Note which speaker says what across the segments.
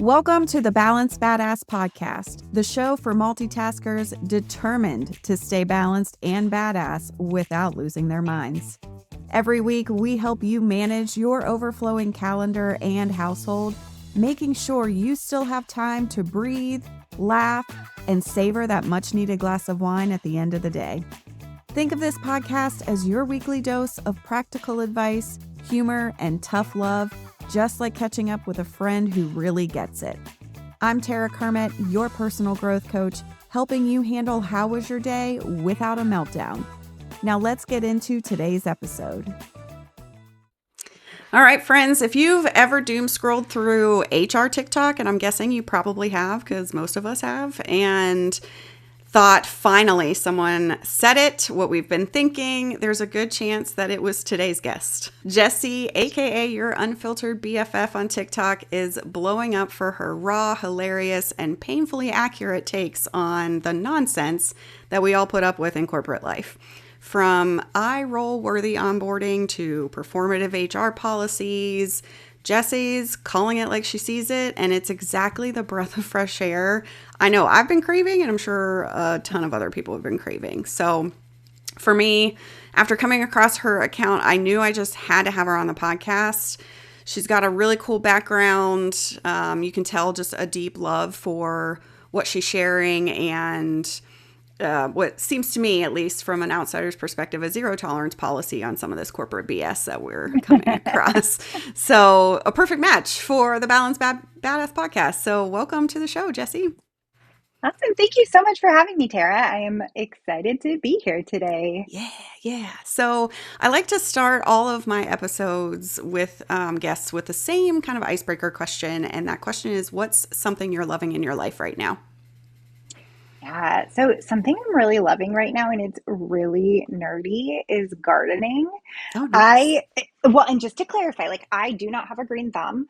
Speaker 1: Welcome to the Balanced Badass Podcast, the show for multitaskers determined to stay balanced and badass without losing their minds. Every week, we help you manage your overflowing calendar and household, making sure you still have time to breathe, laugh, and savor that much-needed glass of wine at the end of the day. Think of this podcast as your weekly dose of practical advice, humor, and tough love, just like catching up with a friend who really gets it. I'm Tara Kermiet, your personal growth coach, helping you handle how was your day without a meltdown. Now let's get into today's episode. All right, friends, if you've ever doom scrolled through HR TikTok, and I'm guessing you probably have because most of us have, and thought finally someone said it, what we've been thinking, there's a good chance that it was today's guest. Jessie, aka your Unfiltered BFF on TikTok, is blowing up for her raw, hilarious, and painfully accurate takes on the nonsense that we all put up with in corporate life. From eye-roll worthy onboarding to performative HR policies, Jessie's calling it like she sees it, and it's exactly the breath of fresh air I know I've been craving, and I'm sure a ton of other people have been craving. So for me, after coming across her account, I knew I just had to have her on the podcast. She's got a really cool background. You can tell just a deep love for what she's sharing and what seems to me, at least from an outsider's perspective, a zero tolerance policy on some of this corporate BS that we're coming across. So a perfect match for the Balanced Badass podcast. So welcome to the show, Jessie.
Speaker 2: Awesome. Thank you so much for having me, Tara. I am excited to be here today.
Speaker 1: Yeah. So I like to start all of my episodes with guests with the same kind of icebreaker question. And that question is, what's something you're loving in your life right now?
Speaker 2: Yeah. So something I'm really loving right now, and it's really nerdy, is gardening.
Speaker 1: Oh, nice.
Speaker 2: I, well, and just to clarify, like I do not have a green thumb.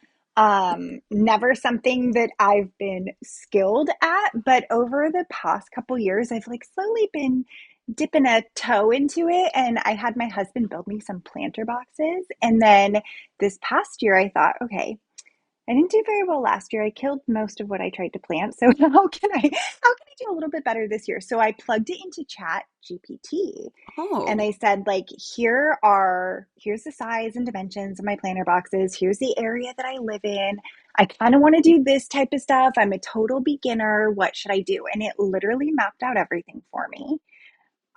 Speaker 2: Never something that I've been skilled at, but over the past couple years, I've like slowly been dipping a toe into it. And I had my husband build me some planter boxes. And then this past year, I thought, okay, I didn't do very well last year. I killed most of what I tried to plant. So how can I do a little bit better this year? So I plugged it into Chat GPT and
Speaker 1: Oh,
Speaker 2: I said, like, here's the size and dimensions of my planter boxes. Here's the area that I live in. I kind of want to do this type of stuff. I'm a total beginner. What should I do? And it literally mapped out everything for me.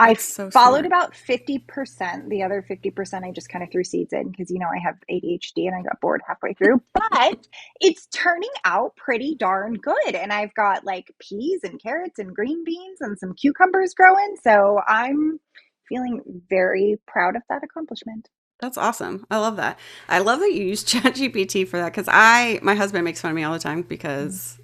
Speaker 2: I
Speaker 1: that's so
Speaker 2: followed
Speaker 1: smart.
Speaker 2: about 50%. The other 50%, I just kind of threw seeds in because, I have ADHD and I got bored halfway through. But it's turning out pretty darn good. And I've got like peas and carrots and green beans and some cucumbers growing. So I'm feeling very proud of that accomplishment.
Speaker 1: That's awesome. I love that. I love that you use ChatGPT for that because my husband makes fun of me all the time because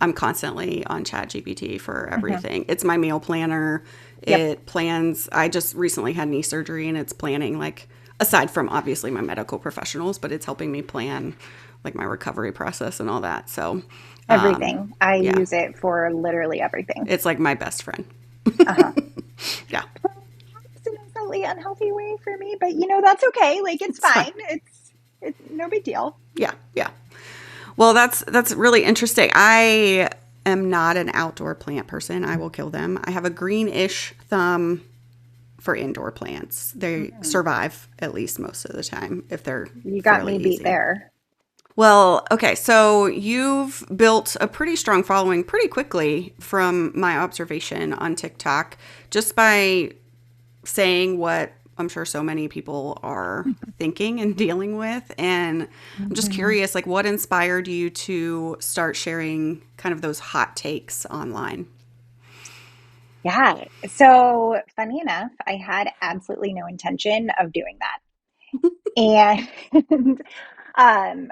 Speaker 1: I'm constantly on ChatGPT for
Speaker 2: Mhm.
Speaker 1: everything. It's my meal planner.
Speaker 2: Yep.
Speaker 1: It plans. I just recently had knee surgery and it's planning, like, aside from obviously my medical professionals, but it's helping me plan like my recovery process and all that. So,
Speaker 2: Everything. I
Speaker 1: yeah,
Speaker 2: use it for literally everything.
Speaker 1: it's like my best friend.
Speaker 2: Uh-huh.
Speaker 1: Yeah,
Speaker 2: It's in a slightly unhealthy way for me, but that's okay. Like it's
Speaker 1: it's fine.
Speaker 2: fine. It's no big deal.
Speaker 1: Yeah. Well, that's really interesting. I am not an outdoor plant person. I will kill them. I have a greenish thumb for indoor plants. They
Speaker 2: Mm.
Speaker 1: survive at least most of the time if they're
Speaker 2: You got
Speaker 1: fairly
Speaker 2: me beat
Speaker 1: easy.
Speaker 2: there.
Speaker 1: Well, okay, so you've built a pretty strong following pretty quickly from my observation on TikTok just by saying what I'm sure so many people are thinking and dealing with. And I'm just
Speaker 2: Mhm.
Speaker 1: curious, like, what inspired you to start sharing kind of those hot takes online?
Speaker 2: Yeah. So funny enough, I had absolutely no intention of doing that. And um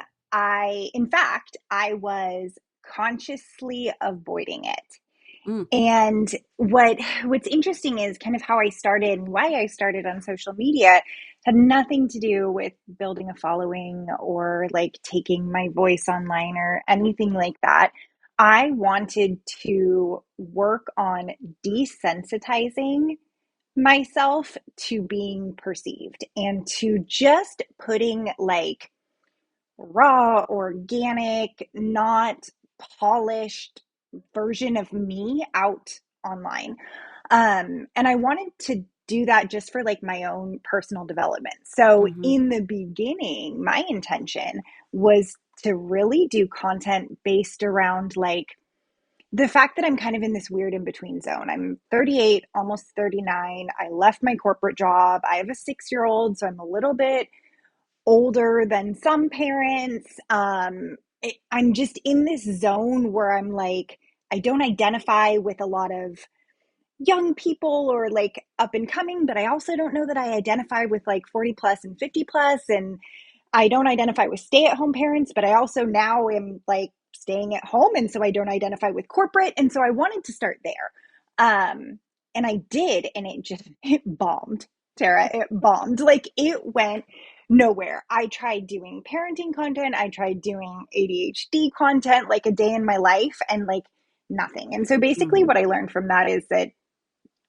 Speaker 2: in fact, I was consciously avoiding it.
Speaker 1: Mm,
Speaker 2: And what's interesting is kind of how I started and why I started on social media had nothing to do with building a following or like taking my voice online or anything like that. I wanted to work on desensitizing myself to being perceived and to just putting like raw, organic, not polished version of me out online. And I wanted to do that just for like my own personal development. So
Speaker 1: Mm-hmm.
Speaker 2: in the beginning, my intention was to really do content based around like the fact that I'm kind of in this weird in between zone. I'm 38, almost 39. I left my corporate job. I have a 6-year old, so I'm a little bit older than some parents. I'm just in this zone where I'm like, I don't identify with a lot of young people or like up and coming, but I also don't know that I identify with like 40 plus and 50 plus. And I don't identify with stay at home parents, but I also now am like staying at home. And so I don't identify with corporate. And so I wanted to start there. And I did. And it bombed, Tara. It bombed. Like it went nowhere. I tried doing parenting content. I tried doing ADHD content, like a day in my life, and like nothing. And so basically,
Speaker 1: Mm-hmm.
Speaker 2: what I learned from that is that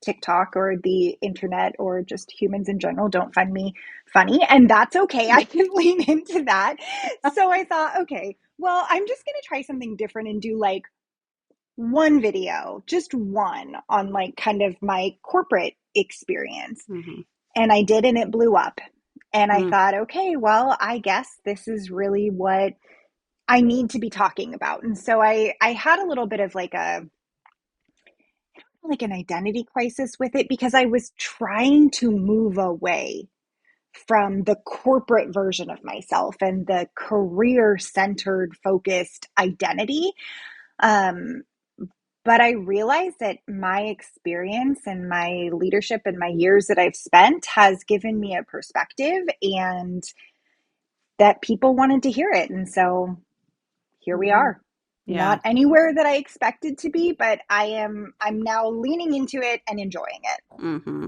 Speaker 2: TikTok or the internet or just humans in general don't find me funny. And that's okay. I can lean into that. So I thought, okay, well, I'm just going to try something different and do like one video, just one on like kind of my corporate experience.
Speaker 1: Mm-hmm.
Speaker 2: And I did, and it blew up. And I
Speaker 1: Mm-hmm.
Speaker 2: thought, okay, well, I guess this is really what I need to be talking about. And so I had a little bit of like an identity crisis with it because I was trying to move away from the corporate version of myself and the career centered focused identity. Um, but I realized that my experience and my leadership and my years that I've spent has given me a perspective and that people wanted to hear it. And so here we
Speaker 1: Mm-hmm.
Speaker 2: are.
Speaker 1: Yeah.
Speaker 2: Not anywhere that I expected to be, but I'm now leaning into it and enjoying it.
Speaker 1: Mm-hmm.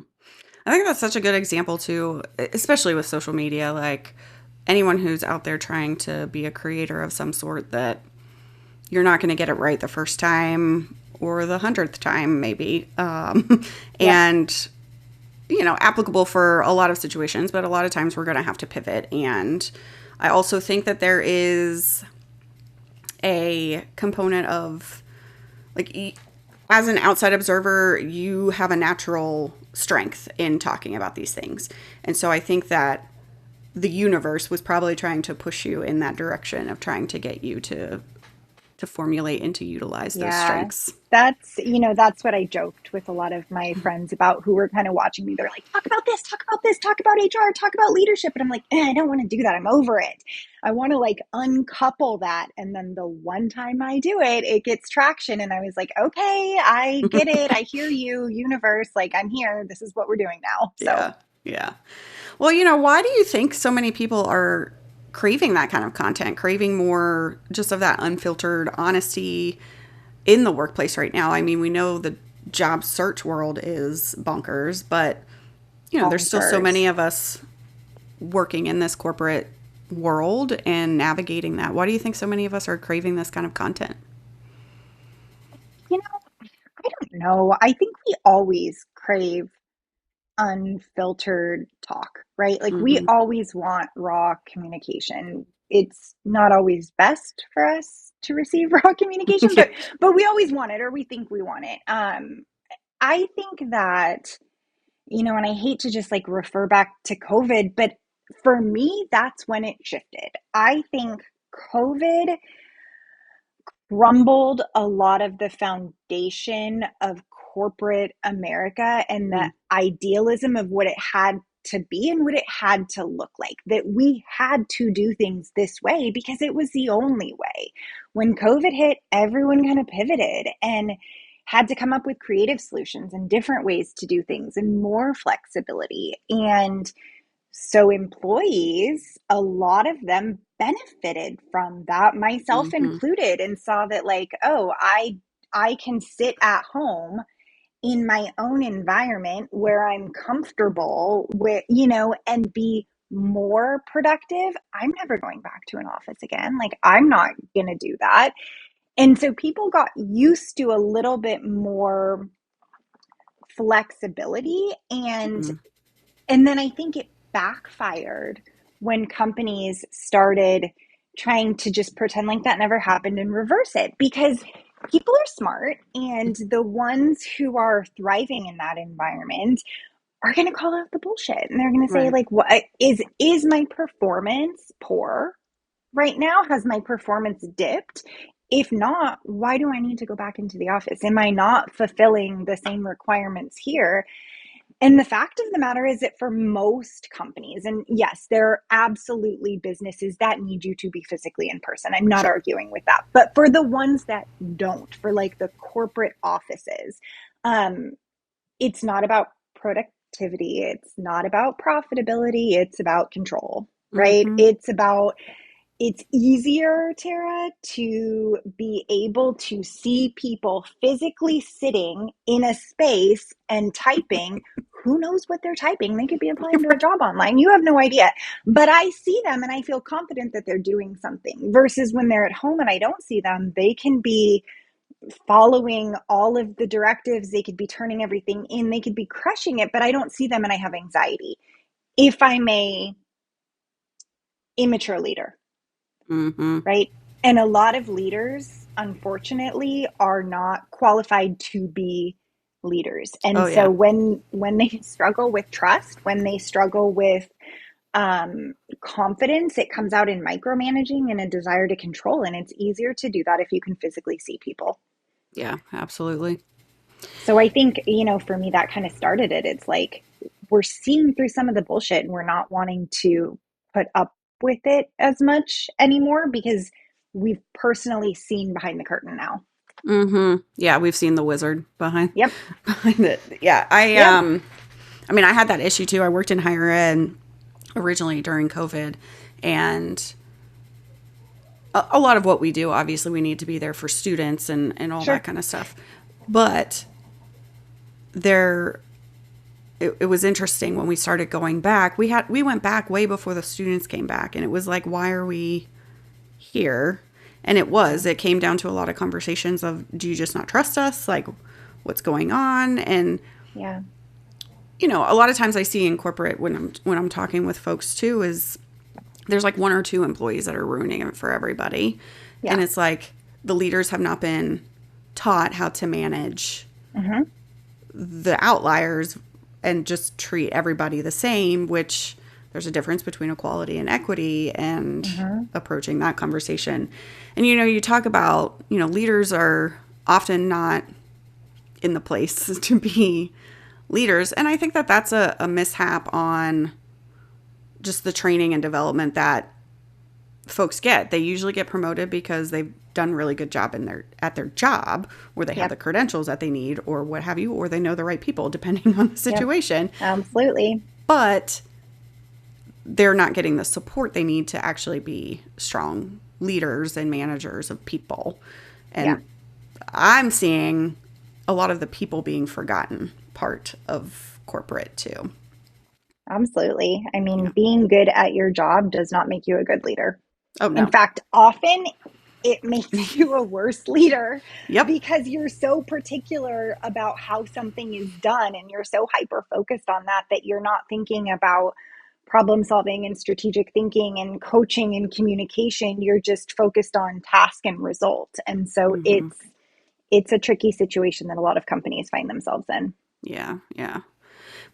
Speaker 1: I think that's such a good example too, especially with social media. Like anyone who's out there trying to be a creator of some sort, that you're not going to get it right the first time or the 100th time, maybe.
Speaker 2: Yep.
Speaker 1: And, applicable for a lot of situations, but a lot of times we're going to have to pivot. And I also think that there is a component of like, as an outside observer, you have a natural strength in talking about these things. And so I think that the universe was probably trying to push you in that direction of trying to get you to formulate and to utilize those
Speaker 2: Yeah.
Speaker 1: strengths.
Speaker 2: That's what I joked with a lot of my friends about who were kind of watching me. They're like, talk about this, talk about this, talk about HR, talk about leadership. And I'm like, I don't want to do that. I'm over it. I want to like uncouple that. And then the one time I do it, it gets traction. And I was like, okay, I get it. I hear you, universe. Like, I'm here. This is what we're doing now. So
Speaker 1: Yeah. Yeah. Well, why do you think so many people are craving that kind of content, craving more just of that unfiltered honesty in the workplace right now? I mean, we know the job search world is bonkers, but there's still so
Speaker 2: bonkers.
Speaker 1: many of us working in this corporate world and navigating that. Why do you think so many of us are craving this kind of content?
Speaker 2: You know, I don't know. I think we always crave unfiltered talk, right? Like we
Speaker 1: Mm-hmm.
Speaker 2: always want raw communication. It's not always best for us to receive raw communication,
Speaker 1: Yeah.
Speaker 2: but we always want it or we think we want it. I think that, and I hate to just like refer back to COVID, but for me, that's when it shifted. I think COVID crumbled a lot of the foundation of corporate America and the
Speaker 1: Mm-hmm.
Speaker 2: idealism of what it had to be and what it had to look like. That we had to do things this way because it was the only way. When COVID hit, everyone kind of pivoted and had to come up with creative solutions and different ways to do things and more flexibility. And so employees, a lot of them benefited from that, myself
Speaker 1: Mm-hmm.
Speaker 2: included, and saw that like, oh, I can sit at home in my own environment where I'm comfortable with, and be more productive. I'm never going back to an office again. Like I'm not going to do that. And so people got used to a little bit more flexibility and then I think it backfired when companies started trying to just pretend like that never happened and reverse it, because people are smart, and the ones who are thriving in that environment are going to call out the bullshit, and they're going to say
Speaker 1: Right.
Speaker 2: like, what is my performance poor right now? Has my performance dipped? If not, why do I need to go back into the office? Am I not fulfilling the same requirements here? And the fact of the matter is that for most companies, and yes, there are absolutely businesses that need you to be physically in person. I'm not
Speaker 1: Sure.
Speaker 2: arguing with that. But for the ones that don't, for like the corporate offices, um, it's not about productivity. It's not about profitability. It's about control, right?
Speaker 1: Mm-hmm.
Speaker 2: It's easier, Tara, to be able to see people physically sitting in a space and typing. Who knows what they're typing? They could be applying to a job online. You have no idea. But I see them and I feel confident that they're doing something, versus when they're at home and I don't see them, they can be following all of the directives. They could be turning everything in. They could be crushing it, but I don't see them and I have anxiety. If I'm a immature leader,
Speaker 1: Mm-hmm.
Speaker 2: right? And a lot of leaders, unfortunately, are not qualified to be leaders.
Speaker 1: Oh
Speaker 2: And so
Speaker 1: yeah.
Speaker 2: when they struggle with trust, when they struggle with confidence, it comes out in micromanaging and a desire to control. And it's easier to do that if you can physically see people.
Speaker 1: Yeah, absolutely.
Speaker 2: So I think, for me, that kind of started it. It's like we're seeing through some of the bullshit and we're not wanting to put up with it as much anymore, because we've personally seen behind the curtain now.
Speaker 1: Mm-hmm. Yeah, we've seen the wizard behind
Speaker 2: Yep.
Speaker 1: behind it. Yeah, I
Speaker 2: Yep.
Speaker 1: I mean, I had that issue too. I worked in higher ed originally during COVID, and a lot of what we do, obviously, we need to be there for students and all that
Speaker 2: Sure.
Speaker 1: kind of stuff. But there, it was interesting when we started going back. We went back way before the students came back, and it was like, why are we here? And it came down to a lot of conversations of, do you just not trust us? Like, what's going on? And
Speaker 2: Yeah.
Speaker 1: a lot of times I see in corporate when I'm talking with folks too, is there's like one or two employees that are ruining it for everybody. And
Speaker 2: Yeah.
Speaker 1: it's like the leaders have not been taught how to manage
Speaker 2: Mm-hmm.
Speaker 1: the outliers and just treat everybody the same, which there's a difference between equality and equity, and
Speaker 2: Mm-hmm.
Speaker 1: approaching that conversation. And, you talk about, leaders are often not in the place to be leaders. And I think that that's a mishap on just the training and development that folks get. They usually get promoted because they've done a really good job at their job, or they have
Speaker 2: Yep.
Speaker 1: the credentials that they need, or what have you, or they know the right people, depending on the
Speaker 2: Yep.
Speaker 1: situation.
Speaker 2: Absolutely.
Speaker 1: But they're not getting the support they need to actually be strong leaders and managers of people.
Speaker 2: Yeah.
Speaker 1: And I'm seeing a lot of the people being forgotten part of corporate too.
Speaker 2: Absolutely. I mean,
Speaker 1: Yeah.
Speaker 2: being good at your job does not make you a good leader.
Speaker 1: Oh
Speaker 2: In
Speaker 1: no.
Speaker 2: fact, often it makes you a worse leader,
Speaker 1: Yep.
Speaker 2: because you're so particular about how something is done and you're so hyper focused on that you're not thinking about problem solving and strategic thinking and coaching and communication. You're just focused on task and result. And so
Speaker 1: Hmm.
Speaker 2: it's a tricky situation that a lot of companies find themselves in.
Speaker 1: Yeah. Yeah.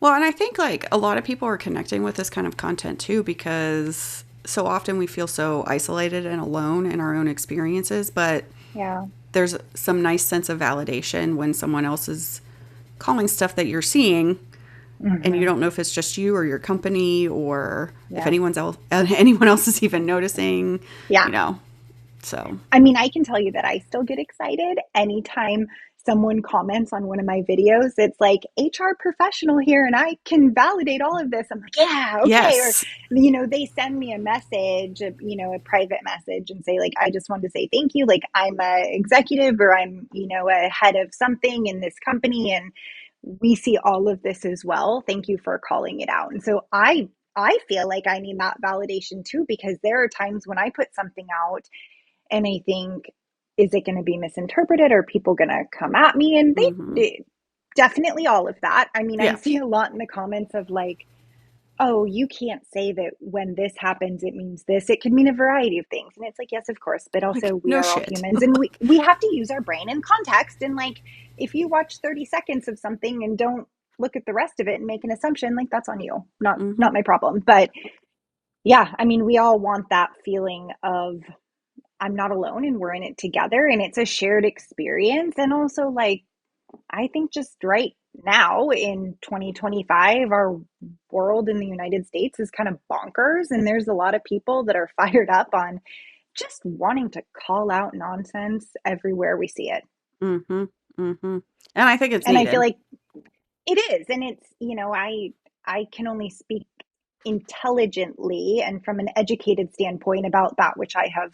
Speaker 1: Well, and I think like a lot of people are connecting with this kind of content too, because so often we feel so isolated and alone in our own experiences, but
Speaker 2: Yeah.
Speaker 1: there's some nice sense of validation when someone else is calling stuff that you're seeing, and you
Speaker 2: Hmm.
Speaker 1: don't know if it's just you or your company, or if
Speaker 2: Yeah.
Speaker 1: anyone else is even noticing,
Speaker 2: Yeah.
Speaker 1: you know. So,
Speaker 2: I mean, I can tell you that I still get excited anytime someone comments on one of my videos. It's like, HR professional here, and I can validate all of this. I'm like, yeah, okay. Or,
Speaker 1: yes.
Speaker 2: they send me a message, a private message, and say, like, I just wanted to say thank you. Like, I'm a executive, or I'm, a head of something in this company, and we see all of this as well. Thank you for calling it out. And so I feel like I need that validation too, because there are times when I put something out and I think, is it going to be misinterpreted? Are people going to come at me? And
Speaker 1: Hmm.
Speaker 2: definitely all of that. I mean, I
Speaker 1: Yeah.
Speaker 2: see a lot in the comments of like, oh, you can't say that when this happens, it means this. It could mean a variety of things. And it's like, yes, of course, but
Speaker 1: Like,
Speaker 2: also we
Speaker 1: no
Speaker 2: are all
Speaker 1: shit.
Speaker 2: humans and we have to use our brain in context. And like, if you watch 30 seconds of something and don't look at the rest of it and make an assumption, like that's on you,
Speaker 1: Hmm.
Speaker 2: not my problem. But yeah, I mean, we all want that feeling of I'm not alone and we're in it together and it's a shared experience. And also like I think just right now in 2025, our world in the United States is kind of bonkers. And there's a lot of people that are fired up on just wanting to call out nonsense everywhere we see it.
Speaker 1: Hmm. Hmm. And I think it's
Speaker 2: And I feel
Speaker 1: needed.
Speaker 2: like it is. And it's, I can only speak intelligently and from an educated standpoint about that which I have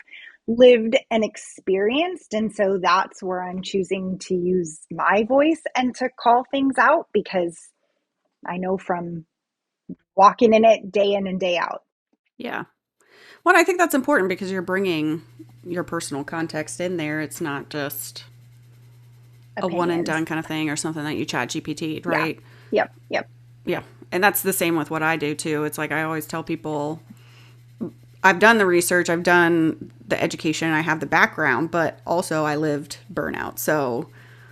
Speaker 2: lived and experienced. And so that's where I'm choosing to use my voice and to call things out because I know from walking in it day in and day out.
Speaker 1: Yeah. Well, I think that's important because you're bringing your personal context in there. It's not just a one and done
Speaker 2: Opinions.
Speaker 1: kind of thing or something that you chat GPT'd,
Speaker 2: Yeah.
Speaker 1: right?
Speaker 2: Yep. Yep.
Speaker 1: Yeah. And that's the same with what I do too. It's like I always tell people I've done the research, I've done the education, I have the background, but also I lived burnout. So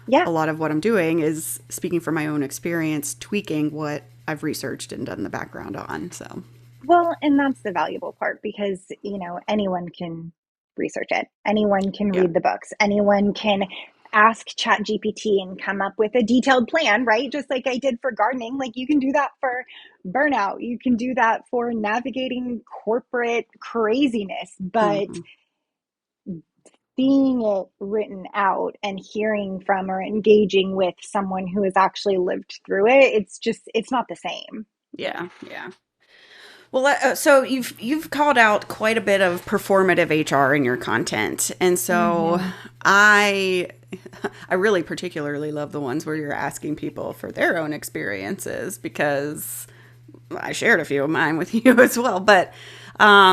Speaker 2: Yeah.
Speaker 1: a lot of what I'm doing is speaking from my own experience, tweaking what I've researched and done the background on. So,
Speaker 2: Well, and that's the valuable part because, anyone can research it. Anyone can
Speaker 1: yeah.
Speaker 2: read the books. Anyone can ask ChatGPT and come up with a detailed plan, right? Just like I did for gardening. Like you can do that for burnout. You can do that for navigating corporate craziness. But
Speaker 1: Hmm.
Speaker 2: seeing it written out and hearing from or engaging with someone who has actually lived through it, it's not the same.
Speaker 1: Yeah. Yeah. Well, so you've called out quite a bit of performative HR in your content, and so
Speaker 2: Mm-hmm.
Speaker 1: I I really particularly love the ones where you're asking people for their own experiences because I shared a few of mine with you as well. But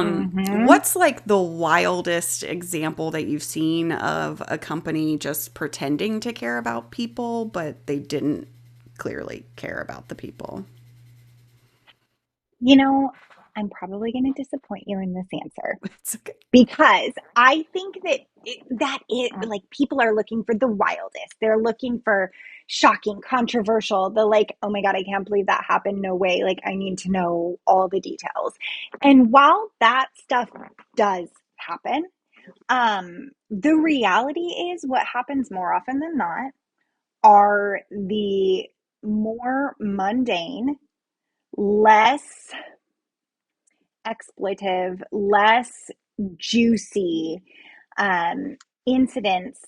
Speaker 2: Mm-hmm.
Speaker 1: what's like the wildest example that you've seen of a company just pretending to care about people, but they didn't clearly care about the people?
Speaker 2: You know, I'm probably going to disappoint you in this answer
Speaker 1: It's okay.
Speaker 2: because I think that it like people are looking for the wildest. They're looking for shocking, controversial, the like, oh my God, I can't believe that happened. No way. Like, I need to know all the details. And while that stuff does happen, the reality is what happens more often than not are the more mundane, less expletive, less juicy um, incidents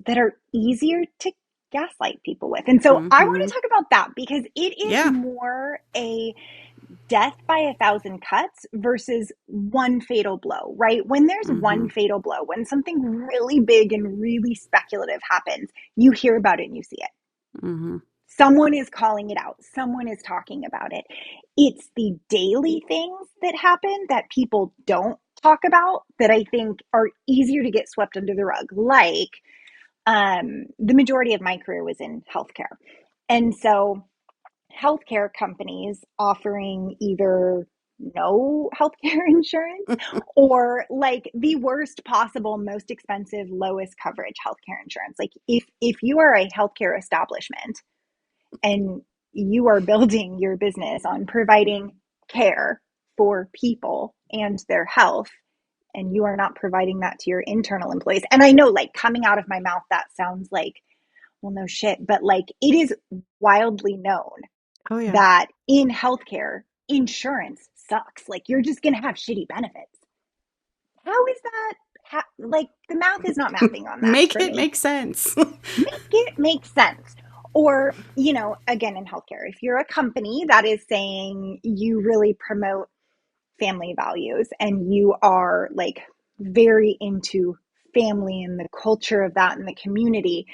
Speaker 2: that are easier to gaslight people with. And so I want
Speaker 1: Mm-hmm.
Speaker 2: to talk about that because it is
Speaker 1: Yeah.
Speaker 2: more a death by a thousand cuts versus one fatal blow, right? When there's
Speaker 1: Mm-hmm.
Speaker 2: one fatal blow, when something really big and really speculative happens, you hear about it and you see it.
Speaker 1: Mm-hmm.
Speaker 2: Someone is calling it out. Someone is talking about it. It's the daily things that happen that people don't talk about that I think are easier to get swept under the rug. Like the majority of my career was in healthcare. And so healthcare companies offering either no healthcare insurance or like the worst possible, most expensive, lowest coverage healthcare insurance. Like if you are a healthcare establishment and you are building your business on providing care for people and their health and you are not providing that to your internal employees. And I know like coming out of my mouth that sounds like well no shit, but like it is wildly known
Speaker 1: Oh yeah.
Speaker 2: that in healthcare insurance sucks. Like you're just going to have shitty benefits. How is that like the math is not mathing on that
Speaker 1: Make
Speaker 2: for
Speaker 1: it
Speaker 2: me.
Speaker 1: make sense.
Speaker 2: Make it make sense. Or, again, in healthcare, if you're a company that is saying you really promote family values and you are like very into family and the culture of that in the community,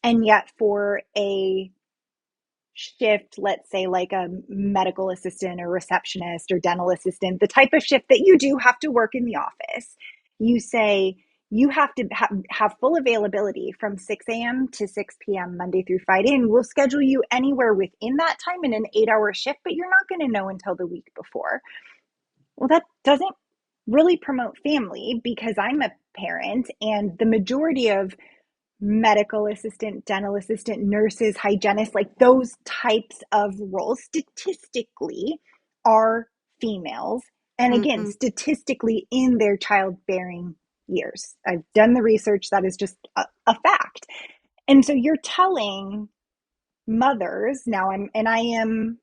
Speaker 2: and yet for a shift, let's say like a medical assistant or receptionist or dental assistant, the type of shift that you do have to work in the office, you say, you have to have full availability from 6 a.m. to 6 p.m. Monday through Friday, and we'll schedule you anywhere within that time in an 8-hour shift, but you're not going to know until the week before. Well, that doesn't really promote family, because I'm a parent, and the majority of medical assistant, dental assistant, nurses, hygienists, like those types of roles statistically are females. And again,
Speaker 1: Mm-hmm.
Speaker 2: statistically in their childbearing years. I've done the research, that is just a fact. And so you're telling mothers now, I am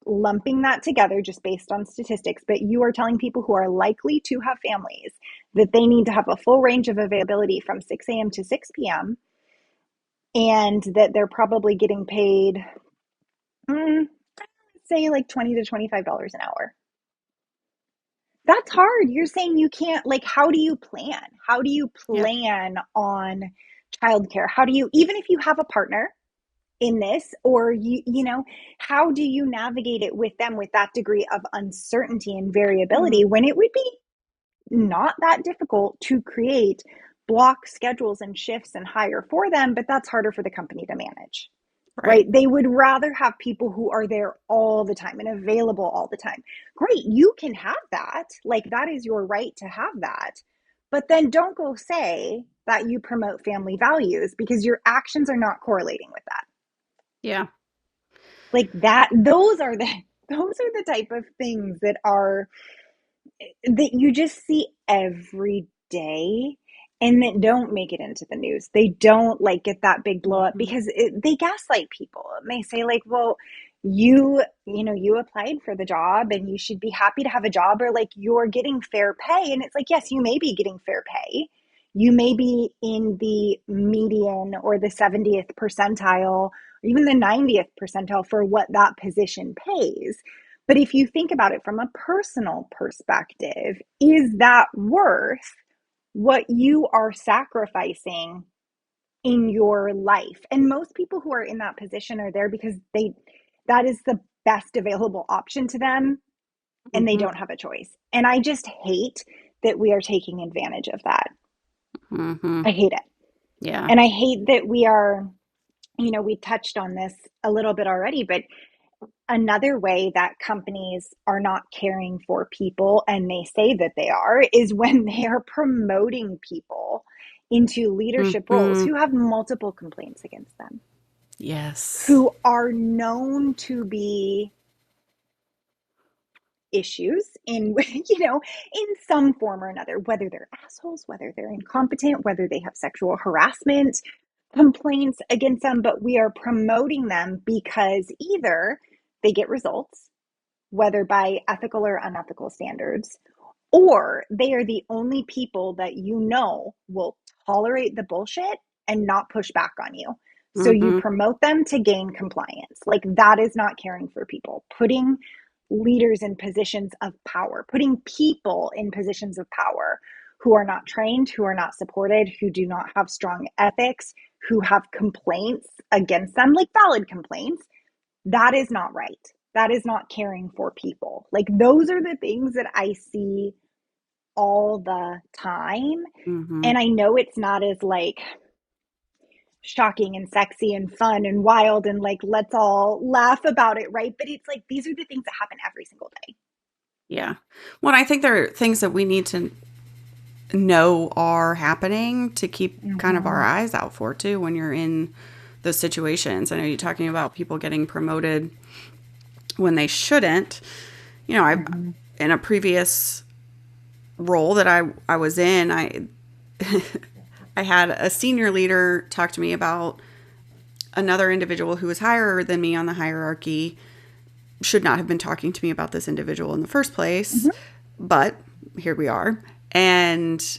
Speaker 2: lumping that together just based on statistics, but you are telling people who are likely to have families that they need to have a full range of availability from 6 a.m. to 6 p.m. and that they're probably getting paid, say, like $20 to $25 an hour. That's hard. You're saying you can't, like, how do you plan? How do you
Speaker 1: Yeah.
Speaker 2: plan on childcare? How do you, even if you have a partner in this, or how do you navigate it with them with that degree of uncertainty and variability,
Speaker 1: Mm-hmm.
Speaker 2: when it would be not that difficult to create block schedules and shifts and hire for them, but that's harder for the company to manage,
Speaker 1: Right.
Speaker 2: right? They would rather have people who are there all the time and available all the time. Great, you can have that. Like, that is your right to have that. But then don't go say that you promote family values, because your actions are not correlating with that.
Speaker 1: Yeah.
Speaker 2: Like that, those are the type of things that you just see every day, and that don't make it into the news. They don't like get that big blow up,
Speaker 1: Mm-hmm.
Speaker 2: because they gaslight people, and they say like, well, you applied for the job and you should be happy to have a job, or like you're getting fair pay. And it's like, yes, you may be getting fair pay. You may be in the median or the 70th percentile, or even the 90th percentile for what that position pays. But if you think about it from a personal perspective, is that worth what you are sacrificing in your life? And most people who are in that position are there because that is the best available option to them, and they
Speaker 1: Mm-hmm.
Speaker 2: don't have a choice. And I just hate that we are taking advantage of that.
Speaker 1: Mm-hmm.
Speaker 2: I hate it.
Speaker 1: Yeah.
Speaker 2: And I hate that we are, we touched on this a little bit already, but another way that companies are not caring for people, and they say that they are, is when they are promoting people into leadership roles
Speaker 1: Mm-hmm.
Speaker 2: who have multiple complaints against them,
Speaker 1: Yes.
Speaker 2: who are known to be issues in in some form or another, whether they're assholes, whether they're incompetent, whether they have sexual harassment complaints against them. But we are promoting them because either they get results, whether by ethical or unethical standards, or they are the only people that will tolerate the bullshit and not push back on you. So you
Speaker 1: Mm-hmm.
Speaker 2: promote them to gain compliance. Like, that is not caring for people. Putting leaders in positions of power, putting people in positions of power who are not trained, who are not supported, who do not have strong ethics, who have complaints against them, like valid complaints, that is not right. That is not caring for people. Like, those are the things that I see all the time.
Speaker 1: Mm-hmm.
Speaker 2: And I know it's not as like shocking and sexy and fun and wild and like, let's all laugh about it, right? But it's like, these are the things that happen every single day.
Speaker 1: Yeah. Well, I think there are things that we need to know are happening to keep kind of our
Speaker 2: Mm-hmm.
Speaker 1: eyes out for too when you're in those situations. I know you're talking about people getting promoted when they shouldn't. I
Speaker 2: Mm-hmm.
Speaker 1: in a previous role that I was in, I had a senior leader talk to me about another individual who was higher than me on the hierarchy, should not have been talking to me about this individual in the first place,
Speaker 2: Mm-hmm.
Speaker 1: but here we are. And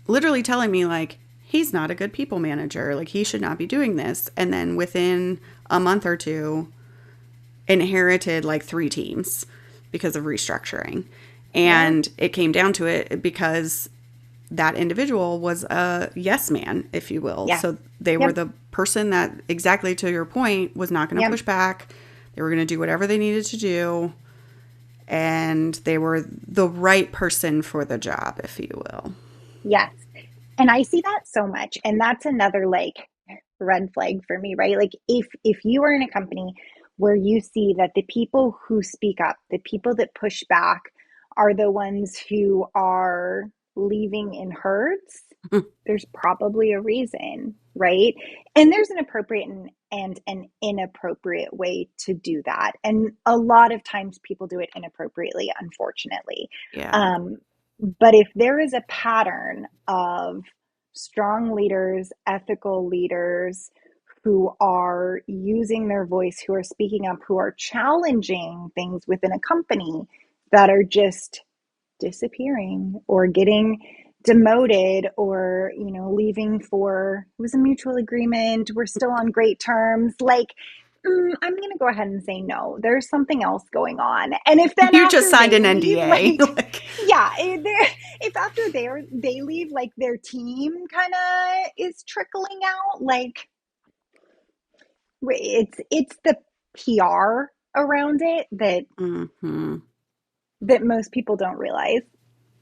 Speaker 1: literally telling me, like, he's not a good people manager. Like, he should not be doing this. And then within a month or two, inherited like 3 teams because of restructuring.
Speaker 2: Yeah.
Speaker 1: And it came down to it because that individual was a yes man, if you will.
Speaker 2: Yeah.
Speaker 1: So they were
Speaker 2: Yep.
Speaker 1: the person that, exactly to your point, was not going to
Speaker 2: Yep.
Speaker 1: push back. They were going to do whatever they needed to do. And they were the right person for the job, if you will.
Speaker 2: Yes. And I see that so much. And that's another like red flag for me, right? Like if you are in a company where you see that the people who speak up, the people that push back are the ones who are leaving in herds, there's probably a reason, right? And there's an appropriate and an inappropriate way to do that. And a lot of times people do it inappropriately, unfortunately.
Speaker 1: Yeah.
Speaker 2: Um, but if there is a pattern of strong leaders, ethical leaders who are using their voice, who are speaking up, who are challenging things within a company that are just disappearing or getting demoted or leaving for it was a mutual agreement, we're still on great terms, like I'm going to go ahead and say no, there's something else going on. And if then
Speaker 1: You just
Speaker 2: after
Speaker 1: signed
Speaker 2: they
Speaker 1: an
Speaker 2: leave,
Speaker 1: NDA.
Speaker 2: like
Speaker 1: Like,
Speaker 2: yeah, if after they leave, like their team kind of is trickling out, like it's the PR around it
Speaker 1: hmm
Speaker 2: that most people don't realize.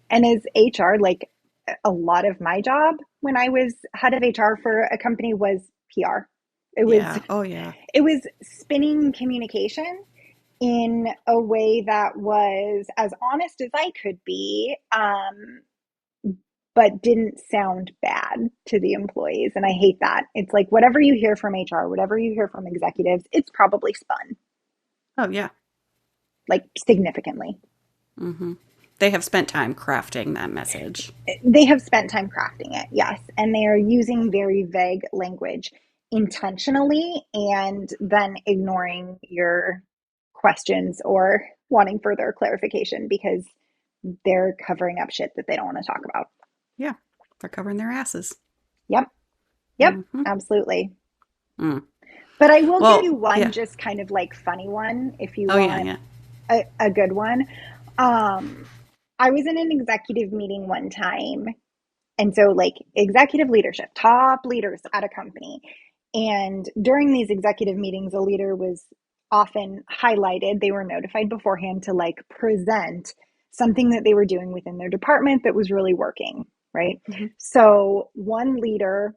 Speaker 2: And as HR, like a lot of my job when I was head of HR for a company was PR. It was
Speaker 1: yeah. Oh, yeah.
Speaker 2: it was spinning communication in a way that was as honest as I could be, but didn't sound bad to the employees. And I hate that. It's like whatever you hear from HR, whatever you hear from executives, it's probably spun
Speaker 1: Oh, yeah.
Speaker 2: like significantly.
Speaker 1: hmm They have spent time crafting that message.
Speaker 2: They have spent time crafting it, yes, and they are using very vague language intentionally and then ignoring your questions or wanting further clarification because they're covering up shit that they don't want to talk about.
Speaker 1: Yeah. They're covering their asses.
Speaker 2: Yep, yep,
Speaker 1: hmm
Speaker 2: absolutely.
Speaker 1: Mm.
Speaker 2: But I will give you
Speaker 1: Well,
Speaker 2: one
Speaker 1: yeah.
Speaker 2: just kind of like funny one if you
Speaker 1: Oh, yeah.
Speaker 2: want
Speaker 1: Yeah.
Speaker 2: a good one. Um, I was in an executive meeting one time. And so, like, executive leadership, top leaders at a company. And during these executive meetings, a leader was often highlighted. They were notified beforehand to like present something that they were doing within their department that was really working, right?
Speaker 1: hmm
Speaker 2: So, one leader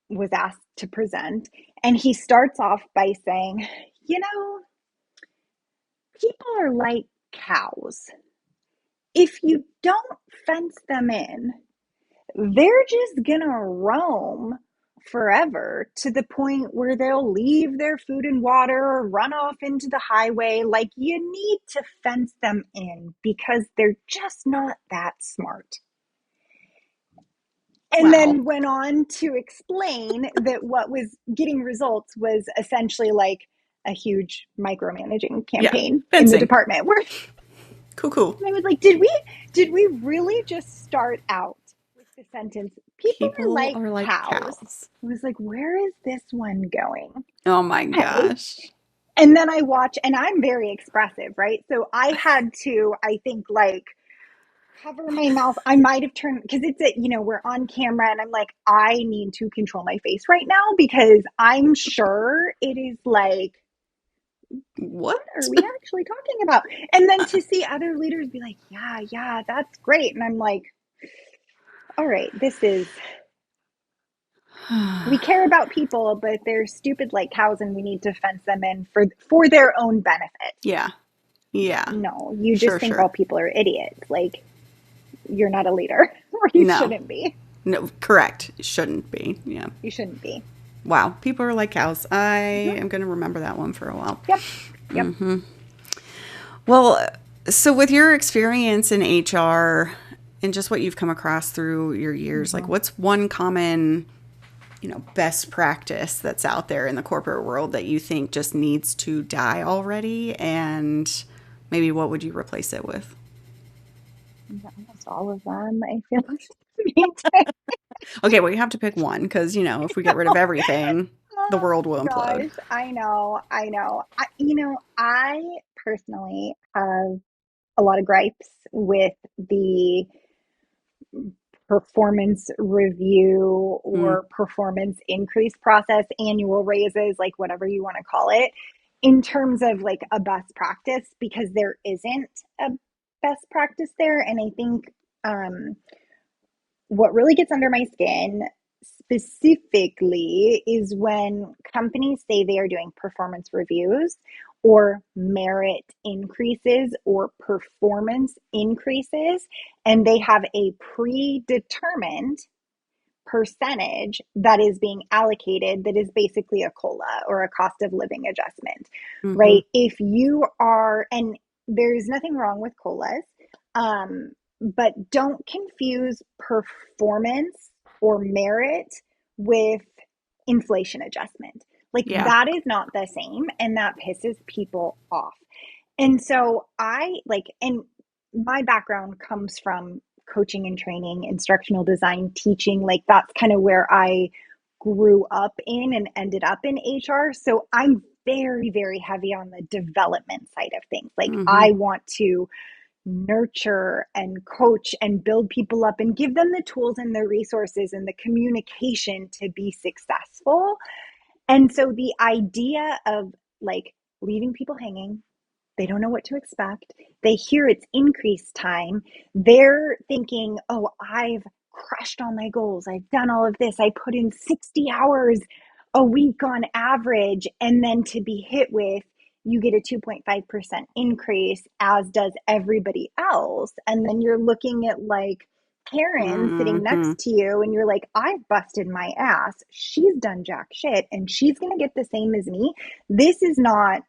Speaker 2: was asked to present, and he starts off by saying, you know, people are like cows. If you don't fence them in, they're just gonna roam forever to the point where they'll leave their food and water or run off into the highway. Like, you need to fence them in because they're just not that smart. And
Speaker 1: Wow.
Speaker 2: then went on to explain that what was getting results was essentially like a huge micromanaging
Speaker 1: Yeah.
Speaker 2: campaign in the
Speaker 1: Fencing.
Speaker 2: department where
Speaker 1: Cool, cool.
Speaker 2: I was like, did we really just start out with the sentence, people are
Speaker 1: People
Speaker 2: like
Speaker 1: are like
Speaker 2: cows?
Speaker 1: cows.
Speaker 2: I was like, where is this one going?
Speaker 1: Oh my
Speaker 2: Okay.
Speaker 1: gosh.
Speaker 2: And then I watch, and I'm very expressive, right? So I had to, I think, like cover my mouth. I might have turned because we're on camera, and I'm like, I need to control my face right now because I'm sure it is like,
Speaker 1: What?
Speaker 2: what are we actually talking about? And then to see other leaders be like, yeah, yeah, that's great. And I'm like, all right, we care about people, but they're stupid like cows and we need to fence them in for their own benefit.
Speaker 1: Yeah. Yeah.
Speaker 2: No, you just
Speaker 1: Sure,
Speaker 2: think all
Speaker 1: sure.
Speaker 2: people are idiots. Like, you're not a leader, or you
Speaker 1: No.
Speaker 2: shouldn't be.
Speaker 1: No, correct. It shouldn't be. Yeah.
Speaker 2: You shouldn't be.
Speaker 1: Wow. People are like cows. I
Speaker 2: Mm-hmm.
Speaker 1: am going to remember that one for a while.
Speaker 2: Yep. Yep.
Speaker 1: Well, so with your experience in HR and just what you've come across through your years, like
Speaker 2: Mm-hmm.
Speaker 1: what's one common, best practice that's out there in the corporate world that you think just needs to die already? And maybe what would you replace it with?
Speaker 2: Almost all of them, I feel like.
Speaker 1: Okay, well, you have to pick one because, if we get rid of everything, the
Speaker 2: Oh
Speaker 1: world
Speaker 2: my
Speaker 1: will implode.
Speaker 2: gosh. I know. I know. I personally have a lot of gripes with the performance review
Speaker 1: Mm,
Speaker 2: or performance increase process, annual raises, like whatever you want to call it, in terms of like a best practice, because there isn't a best practice there. And I think what really gets under my skin specifically is when companies say they are doing performance reviews or merit increases or performance increases, and they have a predetermined percentage that is being allocated that is basically a COLA or a cost of living adjustment,
Speaker 1: Mm-hmm.
Speaker 2: right? If you are, and there's nothing wrong with COLAs, um, but don't confuse performance or merit with inflation adjustment. Like
Speaker 1: Yeah.
Speaker 2: that is not the same, and that pisses people off. And so I like, and my background comes from coaching and training, instructional design, teaching. Like that's kind of where I grew up in and ended up in HR. So I'm very, very heavy on the development side of things. Like
Speaker 1: Mm-hmm.
Speaker 2: I want to nurture and coach and build people up and give them the tools and the resources and the communication to be successful. And so the idea of like leaving people hanging, they don't know what to expect. They hear it's increase time. They're thinking, oh, I've crushed all my goals. I've done all of this. I put in 60 hours a week on average. And then to be hit with, you get a 2.5% increase, as does everybody else. And then you're looking at like Karen sitting
Speaker 1: Mm-hmm.
Speaker 2: next to you, and you're like, I've busted my ass. She's done jack shit, and she's going to get the same as me. This is not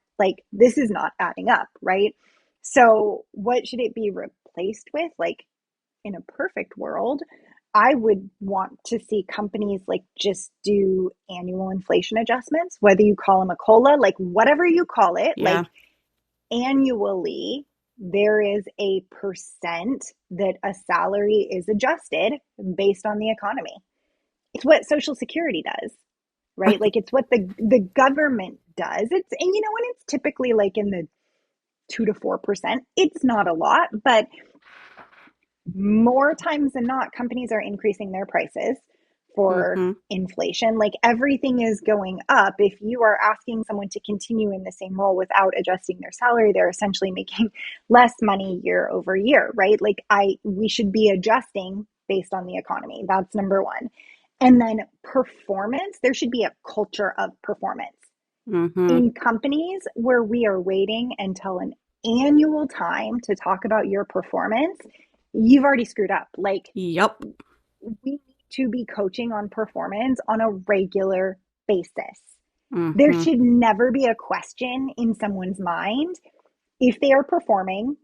Speaker 2: this is not adding up, right? So what should it be replaced with? Like in a perfect world, I would want to see companies like just do annual inflation adjustments, whether you call them a COLA, like whatever you call it, like
Speaker 1: Yeah.
Speaker 2: annually there is a percent that a salary is adjusted based on the economy. It's what Social Security does, right? Like it's what the government does. It's, and you know, when it's typically like in the 2 to 4%, it's not a lot, but more times than not, companies are increasing their prices for
Speaker 1: Mm-hmm.
Speaker 2: inflation. Like everything is going up. If you are asking someone to continue in the same role without adjusting their salary, they're essentially making less money year over year, right? Like we should be adjusting based on the economy. That's number one. And then performance, there should be a culture of performance.
Speaker 1: Mm-hmm.
Speaker 2: In companies where we are waiting until an annual time to talk about your performance, you've already screwed up. Like
Speaker 1: Yep.
Speaker 2: we need to be coaching on performance on a regular basis. There
Speaker 1: Mm-hmm.
Speaker 2: should never be a question in someone's mind if they are performing,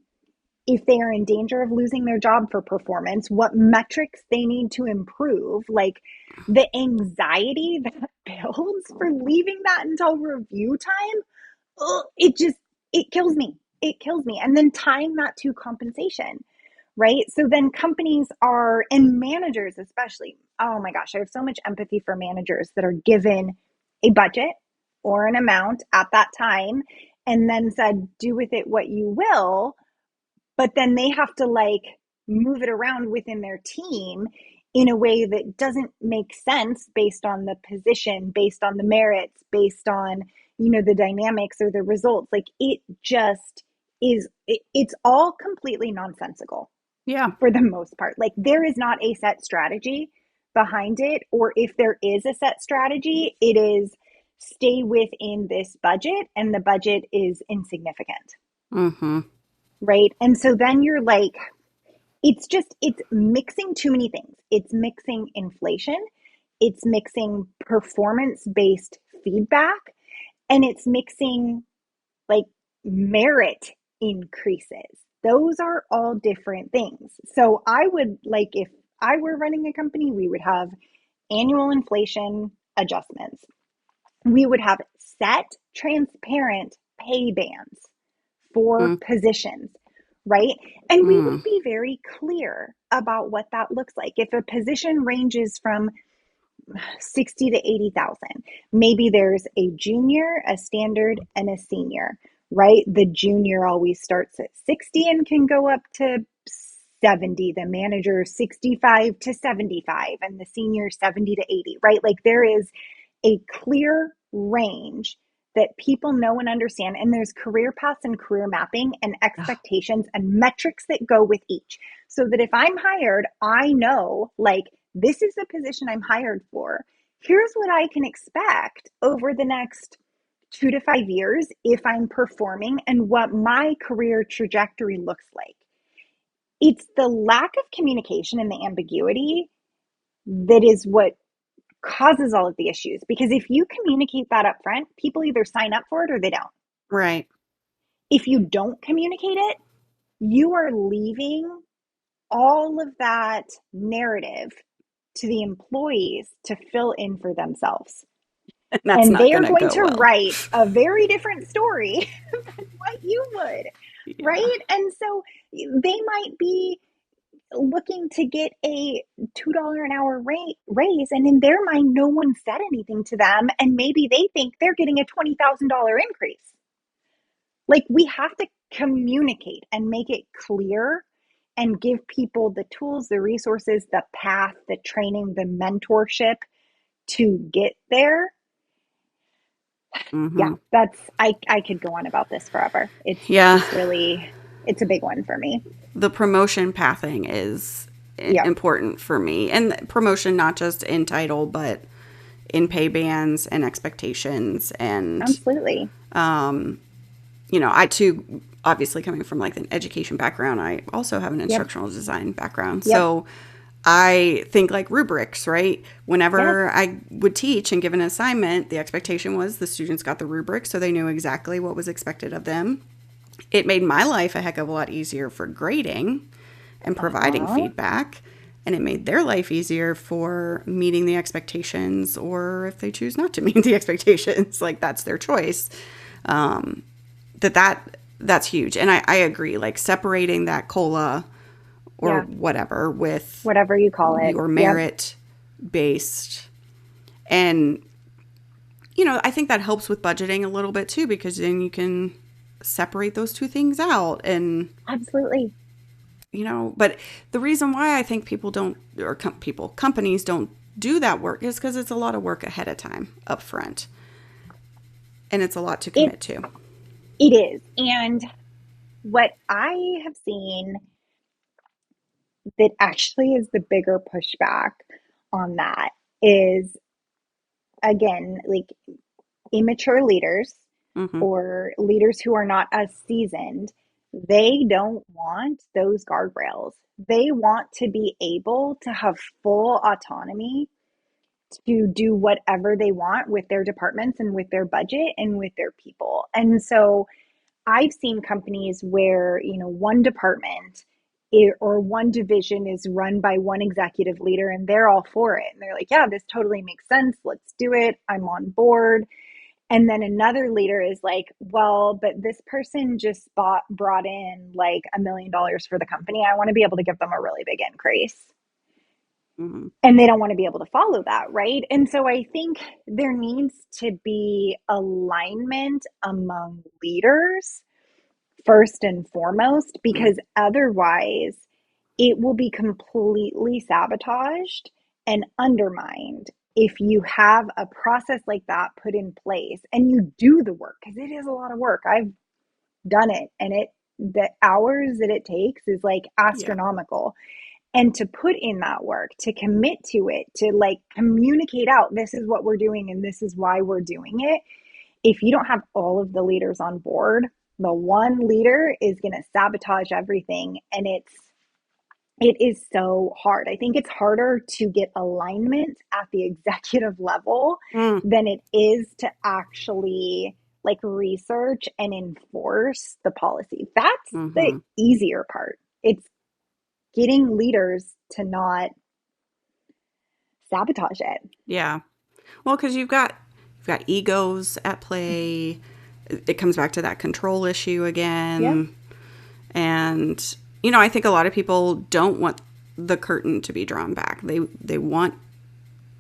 Speaker 2: if they are in danger of losing their job for performance, what metrics they need to improve, like the anxiety that builds for leaving that until review time. It just, it kills me. It kills me. And then tying that to compensation, right? So then companies are, and managers especially, oh my gosh, I have so much empathy for managers that are given a budget or an amount at that time and then said, do with it what you will, but then they have to like move it around within their team in a way that doesn't make sense based on the position, based on the merits, based on, you know, the dynamics or the results. Like it just is, it's all completely nonsensical
Speaker 1: Yeah.
Speaker 2: for the most part. Like there is not a set strategy behind it, or if there is a set strategy, it is stay within this budget and the budget is insignificant,
Speaker 1: Mm-hmm.
Speaker 2: right? And so then you're like, it's just, it's mixing too many things. It's mixing inflation, it's mixing performance based feedback, and it's mixing like merit increases. Those are all different things. So I would like, if I were running a company, we would have annual inflation adjustments. We would have set transparent pay bands for positions, right? And we
Speaker 1: Mm-hmm.
Speaker 2: would be very clear about what that looks like. If a position ranges from 60 to 80,000, maybe there's a junior, a standard, and a senior, right? The junior always starts at 60 and can go up to 70, the manager 65 to 75, and the senior 70 to 80, right? Like there is a clear range that people know and understand. And there's career paths and career mapping and
Speaker 1: Ugh,
Speaker 2: expectations and metrics that go with each. So that if I'm hired, I know like this is the position I'm hired for. Here's what I can expect over the next 2 to 5 years if I'm performing and what my career trajectory looks like. It's the lack of communication and the ambiguity that is what causes all of the issues. Because if you communicate that up front, people either sign up for it or they don't.
Speaker 1: right.
Speaker 2: If you don't communicate it, you are leaving all of that narrative to the employees to fill in for themselves.
Speaker 1: And that's
Speaker 2: And
Speaker 1: not
Speaker 2: they
Speaker 1: going
Speaker 2: are
Speaker 1: to
Speaker 2: going
Speaker 1: go
Speaker 2: to
Speaker 1: well.
Speaker 2: write a very different story than what you would,
Speaker 1: Yeah.
Speaker 2: right? And so they might be looking to get a $2 an hour raise, and in their mind, no one said anything to them, and maybe they think they're getting a $20,000 increase. Like, we have to communicate and make it clear and give people the tools, the resources, the path, the training, the mentorship to get there. Yeah,
Speaker 1: Hmm.
Speaker 2: that's I could go on about this forever.
Speaker 1: Yeah.
Speaker 2: It's really it's a big one for me.
Speaker 1: The promotion pathing is
Speaker 2: Yep,
Speaker 1: important for me. And promotion, not just in title, but in pay bands and expectations. And,
Speaker 2: absolutely.
Speaker 1: I too, obviously coming from like an education background, I also have an
Speaker 2: Yep,
Speaker 1: instructional design background.
Speaker 2: yep,
Speaker 1: So I think like rubrics, right?
Speaker 2: yes.
Speaker 1: Whenever I would teach and give an assignment, the expectation was the students got the rubric so they knew exactly what was expected of them. It made my life a heck of a lot easier for grading and providing
Speaker 2: Uh-huh.
Speaker 1: feedback. And it made their life easier for meeting the expectations, or if they choose not to meet the expectations, like that's their choice. That's huge. And I agree, like separating that COLA or
Speaker 2: Yeah,
Speaker 1: whatever with
Speaker 2: whatever you call it.
Speaker 1: your
Speaker 2: Yep.
Speaker 1: merit based. And, I think that helps with budgeting a little bit too, because then you can separate those two things out. And,
Speaker 2: Absolutely.
Speaker 1: but the reason why I think people don't, or companies don't do that work is because it's a lot of work ahead of time up front. And it's a lot to
Speaker 2: It
Speaker 1: commit to.
Speaker 2: it is. And what I have seen that actually is the bigger pushback on that is, again, like immature leaders
Speaker 1: Hmm.
Speaker 2: or leaders who are not as seasoned, they don't want those guardrails. They want to be able to have full autonomy to do whatever they want with their departments and with their budget and with their people. And so I've seen companies where, one department or one division is run by one executive leader and they're all for it. And they're like, yeah, this totally makes sense. Let's do it. I'm on board. And then another leader is like, well, but this person just brought in like $1 million for the company. I want to be able to give them a really big increase.
Speaker 1: Hmm.
Speaker 2: And they don't want to be able to follow that, right? And so I think there needs to be alignment among leaders first and foremost, because otherwise it will be completely sabotaged and undermined if you have a process like that put in place and you do the work, because it is a lot of work. I've done it, and the hours that it takes is like
Speaker 1: Yeah.
Speaker 2: astronomical. And to put in that work, to commit to it, to like communicate out, this is what we're doing and this is why we're doing it. If you don't have all of the leaders on board, the one leader is going to sabotage everything. And it is so hard. I think it's harder to get alignment at the executive level
Speaker 1: Mm.
Speaker 2: than it is to actually like research and enforce the policy. That's the
Speaker 1: Hmm.
Speaker 2: easier part. It's getting leaders to not sabotage it.
Speaker 1: Yeah. Well, because you've got egos at play. It comes back to that control issue
Speaker 2: Yep.
Speaker 1: again. And I think a lot of people don't want the curtain to be drawn back. They want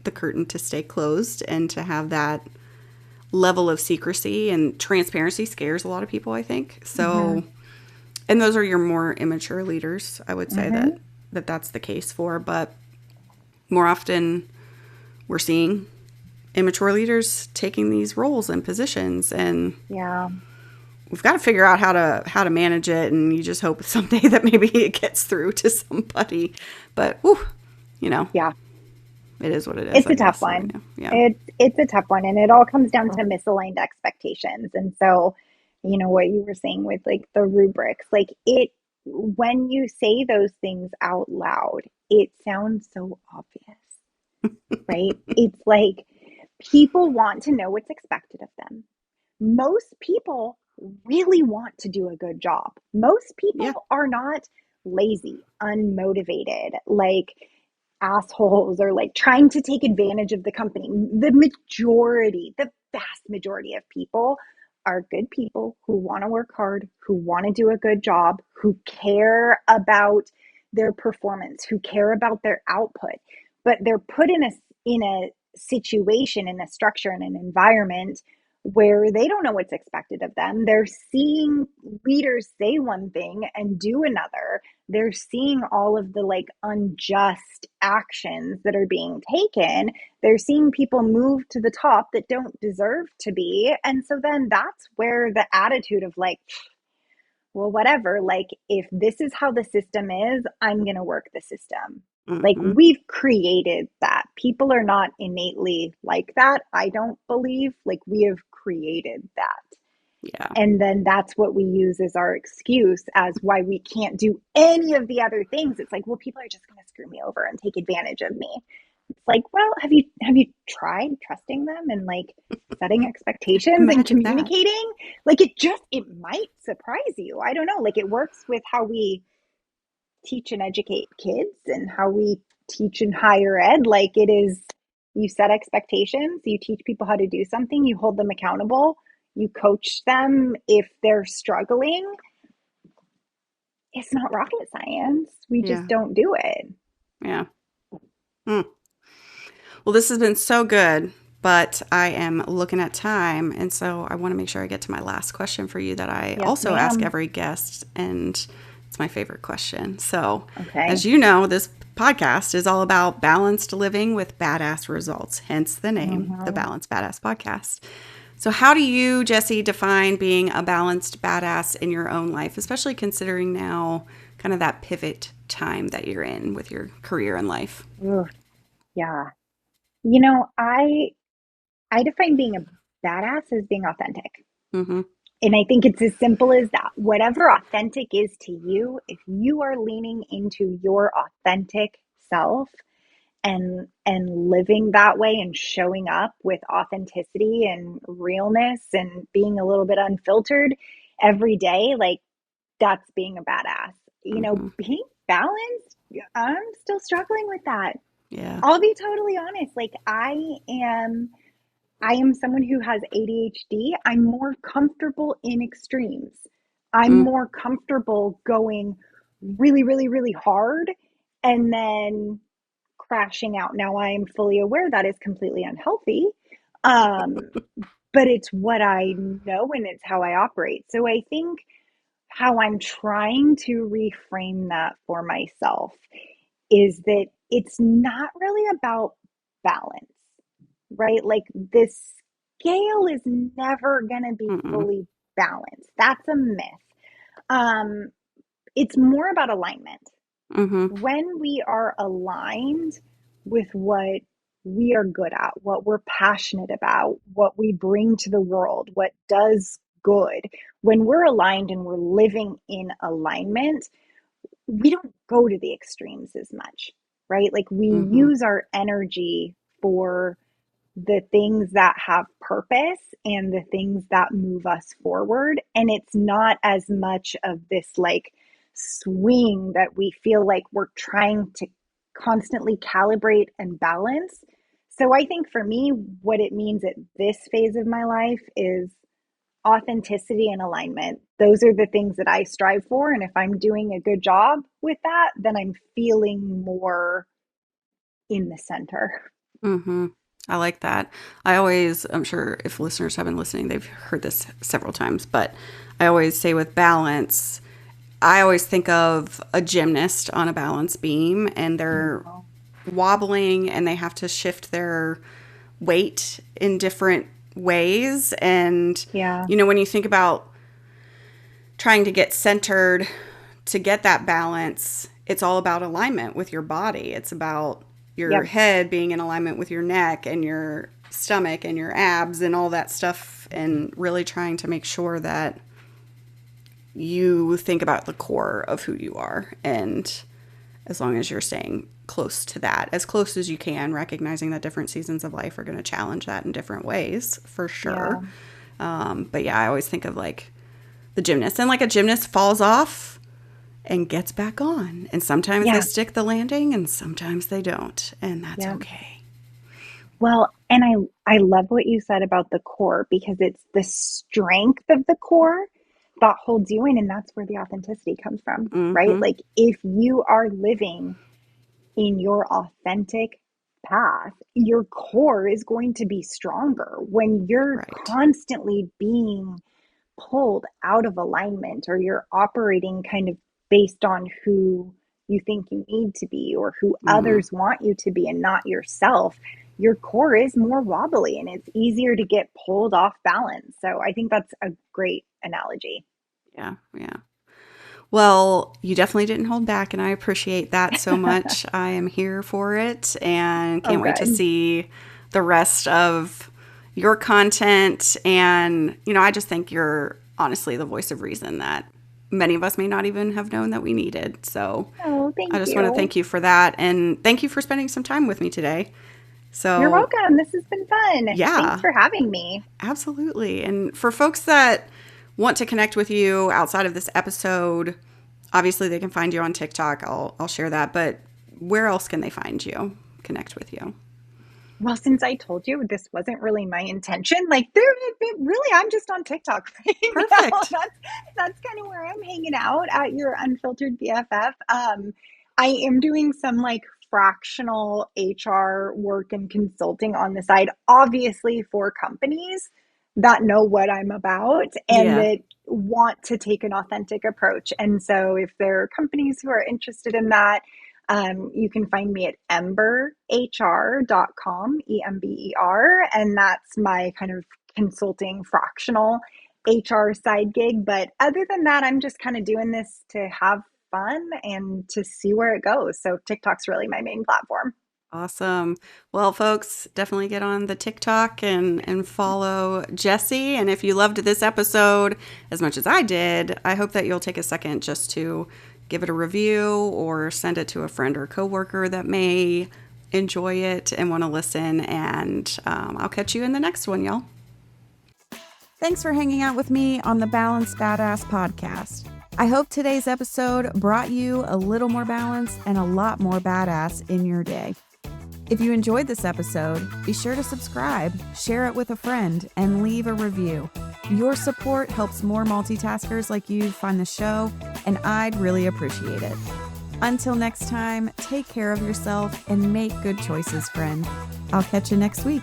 Speaker 1: the curtain to stay closed and to have that level of secrecy, and transparency scares a lot of people, I think.
Speaker 2: Mm-hmm.
Speaker 1: So, and those are your more immature leaders, I would say
Speaker 2: Mm-hmm.
Speaker 1: that's the case for, but more often we're seeing immature leaders taking these roles and positions, and
Speaker 2: Yeah.
Speaker 1: we've got to figure out how to manage it. And you just hope someday that maybe it gets through to somebody. But whew,
Speaker 2: Yeah.
Speaker 1: it is what it is,
Speaker 2: It's
Speaker 1: I
Speaker 2: a tough
Speaker 1: guess.
Speaker 2: one.
Speaker 1: Yeah.
Speaker 2: It's a tough one, and it all comes down to misaligned expectations. And so, what you were saying with like the rubrics, like it when you say those things out loud, it sounds so obvious, right? It's like people want to know what's expected of them. Most people really want to do a good job. Most
Speaker 1: Yeah.
Speaker 2: people are not lazy, unmotivated, like assholes or like trying to take advantage of the company. The vast majority of people are good people who want to work hard, who want to do a good job, who care about their performance, who care about their output, but they're put in a situation, in a structure, in an environment where they don't know what's expected of them. They're seeing leaders say one thing and do another. They're seeing all of the like unjust actions that are being taken. They're seeing people move to the top that don't deserve to be. And so then that's where the attitude of like, well, whatever, like if this is how the system is, I'm going to work the system. Like
Speaker 1: Mm-hmm.
Speaker 2: we've created that. People are not innately like that. I don't believe. Like we have created that.
Speaker 1: Yeah.
Speaker 2: And then that's what we use as our excuse as why we can't do any of the other things. It's like, well, people are just going to screw me over and take advantage of me. It's like, well, have you tried trusting them and like setting expectations and
Speaker 1: Imagine that.
Speaker 2: communicating? Like it might surprise you. I don't know. Like it works with how we teach and educate kids and how we teach in higher ed. Like it is, you set expectations, you teach people how to do something, you hold them accountable, you coach them if they're struggling. It's not rocket science. We just
Speaker 1: Yeah.
Speaker 2: don't do it.
Speaker 1: Yeah. Mm. Well, this has been so good, but I am looking at time. And so I want to make sure I get to my last question for you that I
Speaker 2: Yes,
Speaker 1: also ask
Speaker 2: ma'am.
Speaker 1: every guest. And it's my favorite question. So,
Speaker 2: Okay.
Speaker 1: as you know, this podcast is all about balanced living with badass results, hence the name, the
Speaker 2: Mm-hmm.
Speaker 1: Balanced Badass Podcast. So, how do you, Jesse, define being a balanced badass in your own life, especially considering now kind of that pivot time that you're in with your career and life?
Speaker 2: Ooh, yeah. I define being a badass as being authentic.
Speaker 1: Mm-hmm.
Speaker 2: And I think it's as simple as that. Whatever authentic is to you, if you are leaning into your authentic self and living that way and showing up with authenticity and realness and being a little bit unfiltered every day, like that's being a badass.
Speaker 1: Mm-hmm.
Speaker 2: Being balanced, I'm still struggling with that.
Speaker 1: Yeah.
Speaker 2: I'll be totally honest. Like I am someone who has ADHD. I'm more comfortable in extremes. I'm
Speaker 1: Mm.
Speaker 2: more comfortable going really, really, really hard and then crashing out. Now, I am fully aware that is completely unhealthy, um, but it's what I know and it's how I operate. So I think how I'm trying to reframe that for myself is that it's not really about balance, right? Like this scale is never going to be
Speaker 1: Mm-mm.
Speaker 2: fully balanced. That's a myth. Um, it's more about alignment.
Speaker 1: Mm-hmm.
Speaker 2: When we are aligned with what we are good at, what we're passionate about, what we bring to the world, what does good, when we're aligned and we're living in alignment, we don't go to the extremes as much, right? Like we
Speaker 1: Mm-hmm.
Speaker 2: use our energy for the things that have purpose and the things that move us forward. And it's not as much of this like swing that we feel like we're trying to constantly calibrate and balance. So I think for me, what it means at this phase of my life is authenticity and alignment. Those are the things that I strive for. And if I'm doing a good job with that, then I'm feeling more in the center.
Speaker 1: Mm-hmm. I like that. I'm sure if listeners have been listening, they've heard this several times, but I always say with balance, I always think of a gymnast on a balance beam and they're
Speaker 2: Mhm.
Speaker 1: wobbling and they have to shift their weight in different ways. And,
Speaker 2: Yeah.
Speaker 1: when you think about trying to get centered to get that balance, it's all about alignment with your body. It's about your head being in alignment with your neck and your stomach and your abs and all that stuff, and really trying to make sure that you think about the core of who you are. And as long as you're staying close to that, as close as you can, recognizing that different seasons of life are going to challenge that in different ways, for sure. But I always think of like the gymnast, and like a gymnast falls off and gets back on. And sometimes they stick the landing and sometimes they don't. And that's okay.
Speaker 2: Well, and I love what you said about the core, because it's the strength of the core that holds you in. And that's where the authenticity comes from, right? Like if you are living in your authentic path, your core is going to be stronger. When you're constantly being pulled out of alignment, or you're operating kind of based on who you think you need to be or who others want you to be and not yourself, your core is more wobbly and it's easier to get pulled off balance. So I think that's a great analogy.
Speaker 1: Yeah. Well, you definitely didn't hold back, and I appreciate that so much. I am here for it and can't wait to see the rest of your content. And, I just think you're honestly the voice of reason that many of us may not even have known that we needed. So I just want to thank you for that. And thank you for spending some time with me today. So
Speaker 2: you're welcome. This has been fun.
Speaker 1: Yeah.
Speaker 2: Thanks for having me.
Speaker 1: Absolutely. And for folks that want to connect with you outside of this episode, obviously they can find you on TikTok. I'll share that. But where else can they find you, connect with you?
Speaker 2: Well, since I told you this wasn't really my intention, like really, I'm just on TikTok right
Speaker 1: Perfect.
Speaker 2: now. That's kind of where I'm hanging out, at your Unfiltered BFF. I am doing some like fractional HR work and consulting on the side, obviously for companies that know what I'm about and that want to take an authentic approach. And so if there are companies who are interested in that, you can find me at emberhr.com, EMBER, and that's my kind of consulting fractional HR side gig. But other than that, I'm just kind of doing this to have fun and to see where it goes. So TikTok's really my main platform.
Speaker 1: Awesome. Well, folks, definitely get on the TikTok and follow Jessie. And if you loved this episode as much as I did, I hope that you'll take a second just to give it a review or send it to a friend or coworker that may enjoy it and want to listen. And I'll catch you in the next one, y'all. Thanks for hanging out with me on the Balanced Badass podcast. I hope today's episode brought you a little more balance and a lot more badass in your day. If you enjoyed this episode, be sure to subscribe, share it with a friend, and leave a review. Your support helps more multitaskers like you find the show, and I'd really appreciate it. Until next time, take care of yourself and make good choices, friend. I'll catch you next week.